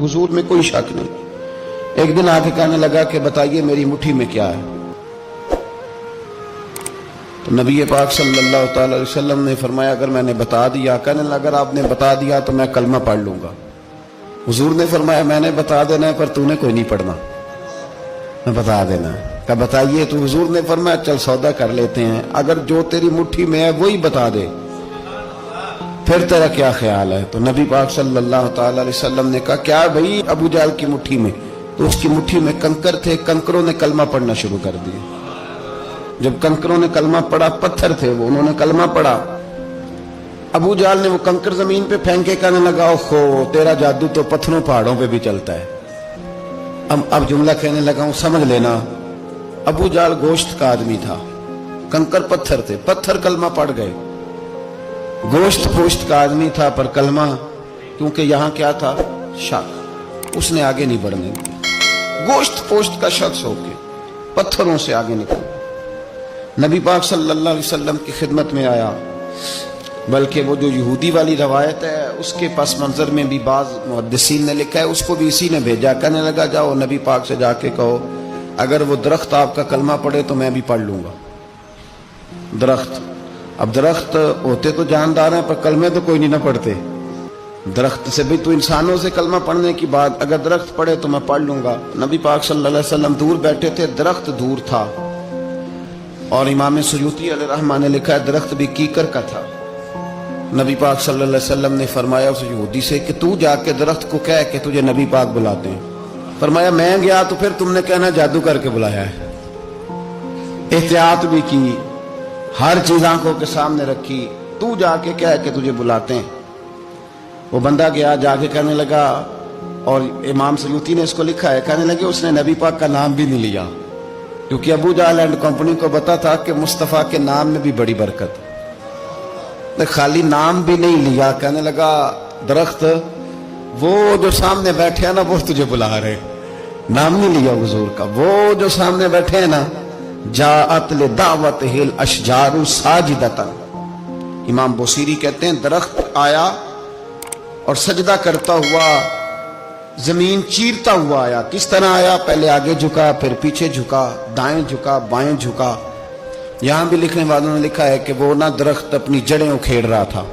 हुजूर में कोई शक नहीं। एक दिन आके कहने लगा कि बताइए मेरी मुट्ठी में क्या है। तो नबी पाक सल्लल्लाहु अलैहि वसल्लम ने फरमाया अगर मैंने बता दिया, कहने लगा अगर आपने बता दिया तो मैं कलमा पढ़ लूंगा। हुजूर ने फरमाया मैंने बता देना है पर तूने कोई नहीं पढ़ना, मैं बता देना है। कहा बताइए। तो हुजूर ने फरमाया चल सौदा कर लेते हैं, अगर जो तेरी मुट्ठी में है वही बता दे फिर तेरा क्या ख्याल है। तो नबी पाक सल्लल्लाहु अलैहि वसल्लम ने कहा क्या भाई अबू जहल की मुट्ठी में? तो उसकी मुट्ठी में कंकर थे, कंकरों ने कलमा पढ़ना शुरू कर दिया। जब कंकरों ने कलमा पढ़ा, पत्थर थे वो, उन्होंने कलमा पढ़ा, अबू जहल ने वो कंकर जमीन पे फेंके, कहने लगा ओहो तेरा जादू तो पत्थरों पहाड़ों पे भी चलता है। अब जुमला कहने लगा हूं समझ लेना। अबू जहल गोश्त का आदमी था, कंकर पत्थर थे, पत्थर कलमा पढ़ गए। गोश्त पोश्त का आदमी था पर कलमा, क्योंकि यहां क्या था शक, उसने आगे नहीं बढ़ने दिया। गोश्त पोश्त का शख्स होके पत्थरों से आगे निकल नबी पाक सल्लल्लाहु अलैहि वसल्लम की खिदमत में आया। बल्कि वो जो यहूदी वाली रवायत है उसके पस मंजर में भी बाज मुहद्दिसीन ने लिखा है, उसको भी इसी ने भेजा। कहने लगा जाओ नबी पाक से जाके कहो अगर वो दरख्त आपका कलमा पढ़े तो मैं भी पढ़ लूंगा। दरख्त, अब दरख्त होते तो जानदार हैं पर कलमे तो कोई नहीं ना पढ़ते। दरख्त से भी तो इंसानों से कलमा पढ़ने की बात, अगर दरख्त पढ़े तो मैं पढ़ लूंगा। नबी पाक सल्लल्लाहु अलैहि वसल्लम दूर बैठे थे, दरख्त दूर था। और इमाम सुयूती अलैहिर्रहमा ने लिखा है दरख्त भी कीकर का था। नबी पाक सल्लल्लाहु अलैहि वसल्लम ने फरमाया उस यहूदी से कि तू जाके दरख्त को कह कि तुझे नबी पाक बुलाते हैं। फरमाया मैं गया तो फिर तुमने कहना जादू करके बुलाया है। एहतियात भी की, हर चीज आंखों के सामने रखी, तू जाके कह के तुझे बुलाते हैं। वो बंदा गया, जाके कहने लगा, और इमाम सुयूती ने इसको लिखा है, कहने लगे उसने नबी पाक का नाम भी नहीं लिया, क्योंकि अबू जहल एंड कंपनी को पता था कि मुस्तफा के नाम में भी बड़ी बरकत। खाली नाम भी नहीं लिया, कहने लगा दरख्त वो जो सामने बैठे हैं ना वो तुझे बुला रहे, नाम नहीं लिया हुजूर का। वो जो सामने बैठे हैं ना, जाअत लिदावत हिल अशजारु साजिदतन। इमाम बुसीरी कहते हैं दरख्त आया और सजदा करता हुआ, जमीन चीरता हुआ आया। किस तरह आया? पहले आगे झुका, फिर पीछे झुका, दाएं झुका, बाएं झुका। यहां भी लिखने वालों ने लिखा है कि वो ना दरख्त अपनी जड़ें उखेड़ रहा था।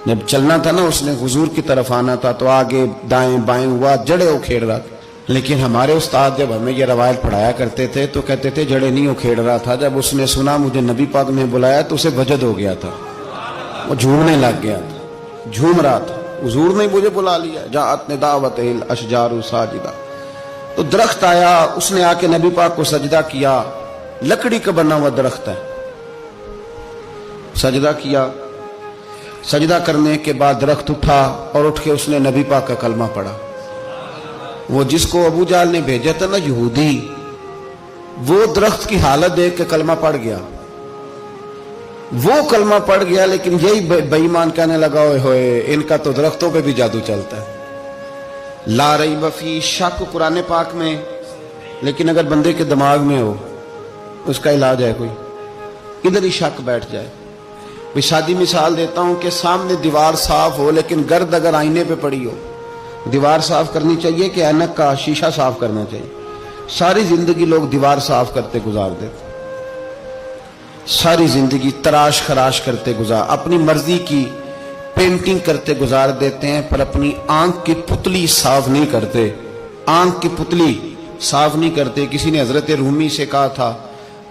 जब चलना था ना उसने हुजूर की तरफ आना था तो आगे दाएं बाएं हुआ, जड़ें उखेड़ रहा था। लेकिन हमारे उस्ताद जब हमें ये रवायत पढ़ाया करते थे तो कहते थे जड़ें नहीं उखेड़ रहा था। जब उसने सुना मुझे नबी पाक ने बुलाया तो उसे वजद हो गया था, वो झूमने लग गया था, झूम रहा था, हुजूर ने मुझे बुला लिया। जाअत निदावत हिल अशजारु साजिदा। तो दरख्त आया, उसने आके नबी पाक को सजदा किया। लकड़ी का बना हुआ दरख्त है, सजदा किया। सजदा करने के बाद दरख्त उठा और उठ के उसने नबी पाक का कलमा पढ़ा। वो जिसको अबू जहल ने भेजा था ना यहूदी, वो दरख्त की हालत देख के कलमा पढ़ गया। वो कलमा पढ़ गया, लेकिन यही बेईमान कहने लगा ओए होए इनका तो दरख्तों पे भी जादू चलता है। ला रैब फी, शक कुरान पाक में, लेकिन अगर बंदे के दिमाग में हो उसका इलाज है कोई, इधर ही शक बैठ जाए। भाई शादी मिसाल देता हूं कि सामने दीवार साफ हो लेकिन गर्द अगर आईने पे पड़ी हो, दीवार साफ करनी चाहिए कि ऐनक का शीशा साफ करना चाहिए? सारी जिंदगी लोग दीवार साफ करते गुजार देते, सारी जिंदगी तराश खराश करते गुजार, अपनी मर्जी की पेंटिंग करते गुजार देते हैं, पर अपनी आंख की पुतली साफ नहीं करते। आंख की पुतली साफ नहीं करते। किसी ने हजरत रूमी से कहा था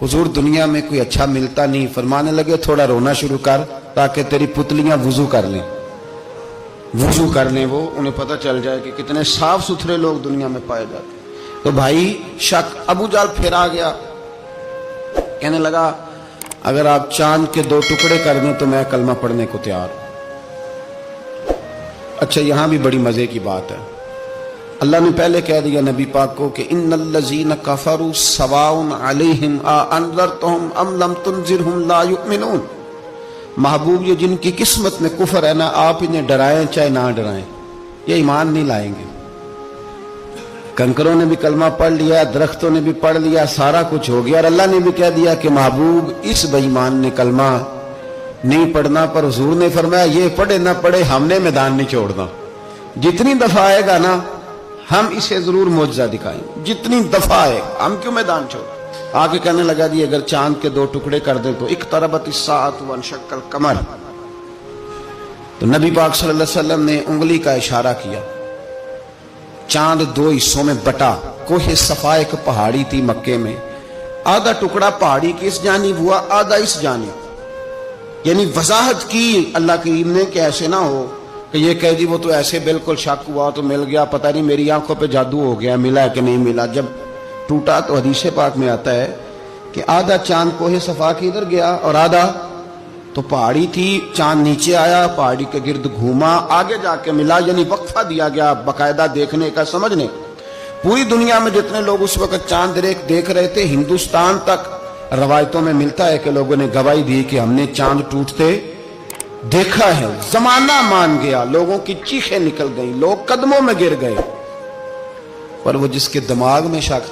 हुजूर दुनिया में कोई अच्छा मिलता नहीं, फरमाने लगे थोड़ा रोना शुरू कर ताकि तेरी पुतलियां वुजू कर लें, वुजू कर लें। वो उन्हें पता चल जाए कि कितने साफ सुथरे लोग दुनिया में पाए जाते। तो भाई शक, अबू जहल फिर आ गया, कहने लगा अगर आप चांद के 2 टुकड़े कर दें तो मैं कलमा पढ़ने को तैयार हूं। अच्छा यहां भी बड़ी मजे की बात है। अल्लाह ने पहले कह दिया नबी पाक को कि इन्नल्लज़ीना कफरू सवाउन अलैहिम आ अनज़रतहुम अम लम तुनज़िरहुम ला युमिनून। महबूब ये जिनकी किस्मत में कुफर है ना, आप इन्हें डराएं चाहे ना डराएं, ये ईमान नहीं लाएंगे। कंकरों ने भी कलमा पढ़ लिया, दरख्तों ने भी पढ़ लिया, सारा कुछ हो गया, और अल्लाह ने भी कह दिया कि महबूब इस बेईमान ने कलमा नहीं पढ़ना। पर हुजूर ने फरमाया ये पढ़े ना पढ़े हमने मैदान नहीं छोड़ना। जितनी दफा आएगा ना ہم اسے ضرور معجزہ دکھائیں, جتنی دفعہ ہے. ہم کیوں میدان چھوڑ. آگے کہنے لگا جی اگر چاند کے 2 ٹکڑے کر دیں تو اقتربت الساعۃ وانشق القمر. تو نبی پاک صلی اللہ علیہ وسلم نے انگلی کا اشارہ کیا, چاند 2 حصوں میں بٹا. کوہ صفا ایک پہاڑی تھی مکے میں, آدھا ٹکڑا پہاڑی کی اس جانب ہوا, آدھا اس جانب. یعنی وضاحت کی اللہ کریم نے کہ ایسے نہ ہو کہ یہ کہہ دی وہ تو ایسے بالکل شک ہوا تو مل گیا, پتہ نہیں میری آنکھوں پہ جادو ہو گیا, ملا ہے کہ نہیں ملا. جب ٹوٹا تو حدیث پاک میں آتا ہے کہ آدھا چاند کوہ صفا کی ادھر گیا اور آدھا تو پہاڑی تھی, چاند نیچے آیا, پہاڑی کے گرد گھوما, آگے جا کے ملا. یعنی وقفہ دیا گیا باقاعدہ دیکھنے کا, سمجھنے. پوری دنیا میں جتنے لوگ اس وقت چاند دیکھ رہے تھے, ہندوستان تک روایتوں میں ملتا ہے کہ لوگوں نے گواہی دی کہ ہم نے چاند ٹوٹتے دیکھا ہے. زمانہ مان گیا, لوگوں کی چیخیں نکل گئیں, لوگ قدموں میں گر گئے. پر وہ جس کے دماغ میں شک تھا